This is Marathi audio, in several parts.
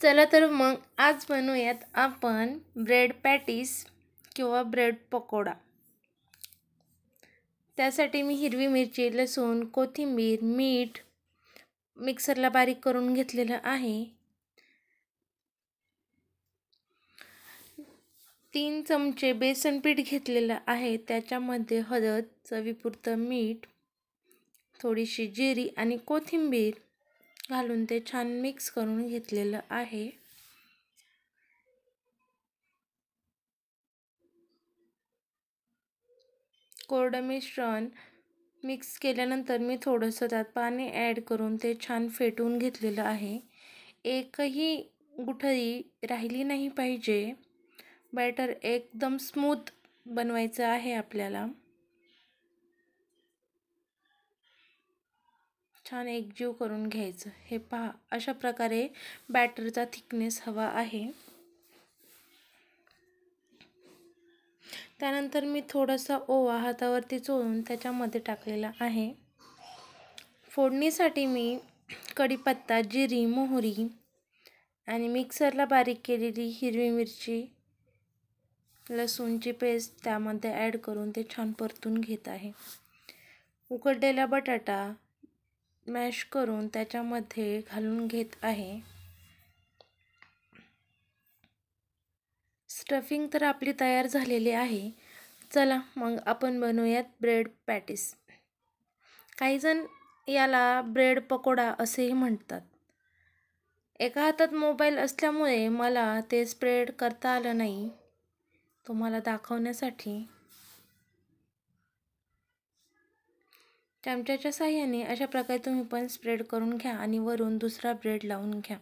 चला तर मग आज बनवूयात आपण ब्रेड पॅटीस किंवा ब्रेड पकोडा। त्यासाठी मी हिरवी मिरची, लसूण, कोथिंबीर, मीठ मिक्सरला बारीक करून घेतलेलं आहे। 3 चमचे बेसन पीठ घेतलेलं आहे। त्याच्यामध्ये हळद, चवीपुरतं मीठ, थोडीशी जिरी आणि कोथिंबीर घालून ते छान मिक्स करून घेतलेलं आहे। कोरडं मिश्रण मिक्स केल्यानंतर मी थोडंसं त्यात पाणी ॲड करून ते छान फेटून घेतलेलं आहे। एकही गुठळी राहिली नाही पाहिजे। बॅटर एकदम स्मूथ बनवायचं आहे आपल्याला। छान एकजीव करून घ्यायचं। हे पहा, अशा प्रकारे बॅटरचा थिकनेस हवा आहे। त्यानंतर मी थोडासा ओवा हातावरती चोळून त्याच्यामध्ये टाकलेला आहे। फोडणीसाठी मी कढीपत्ता, जिरी, मोहरी आणि मिक्सरला बारीक केलेली हिरवी मिरची, लसूणची पेस्ट त्यामध्ये ॲड करून ते छान परतून घेत आहे। उकडलेला बटाटा मॅश करून त्याच्यामध्ये घालून घेत आहे। स्टफिंग तर आपली तयार झालेली आहे। चला मग आपण बनवूयात ब्रेड पॅटीस। काही जण याला ब्रेड पकोडा असेही म्हणतात। एका हातात मोबाईल असल्यामुळे मला ते स्प्रेड करता आलं नाही तुम्हाला दाखवण्यासाठी। चमच्याच्या साहाय्याने अशा प्रकारे तुम्ही पण स्प्रेड करून घ्या आणि वरून दुसरा ब्रेड लावून घ्या।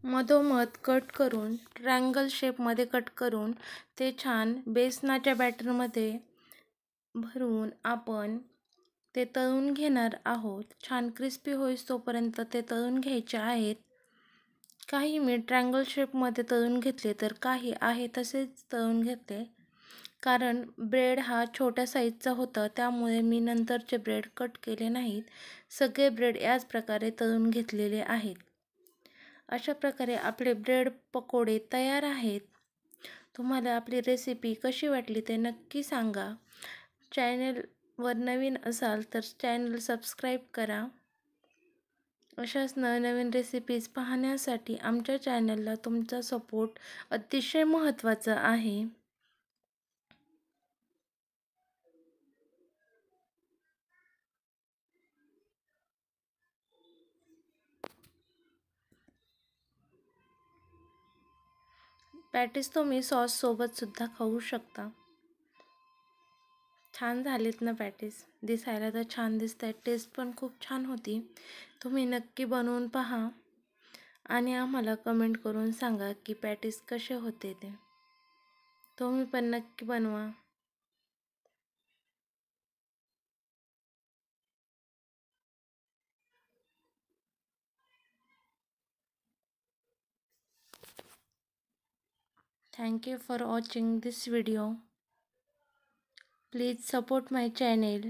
मधोमध कट करून ट्रायंगल शेपमध्ये कट करून ते छान बेसनाच्या बॅटरमध्ये भरून आपण ते तळून घेणार आहोत। छान क्रिस्पी होईस तोपर्यंत ते तळून घ्यायचे आहेत। काही मी ट्रायंगल शेपमध्ये तळून घेतले तर काही आहे तसेच तळून घेतले, कारण ब्रेड हा छोट्या साईजचा होता त्यामुळे मी नंतरचे ब्रेड कट केले नाहीत। सगळे ब्रेड याच प्रकारे तळून घेतलेले आहेत। अशा प्रकारे आपले ब्रेड पकोडे तयार आहेत। तुम्हाला आपली रेसिपी कशी वाटली ते नक्की सांगा। चॅनलवर नवीन असाल तर चॅनल सबस्क्राईब करा। अशाच नवनवीन रेसिपीज पाहण्यासाठी आमच्या चॅनलला तुमचा सपोर्ट अतिशय महत्त्वाचा आहे। पॅटीस तुम्ही सॉस सोबत सुद्धा खाऊ शकता। छान झालेत ना पॅटीस? दिसायला तर छान दिसतात, टेस्ट पण खूप छान होती। तुम्ही नक्की बनवून पहा आणि आम्हाला कमेंट करून सांगा की पॅटीस कसे होते ते। तुम्ही पण नक्की बनवा। Thank you for watching this video. Please support my channel.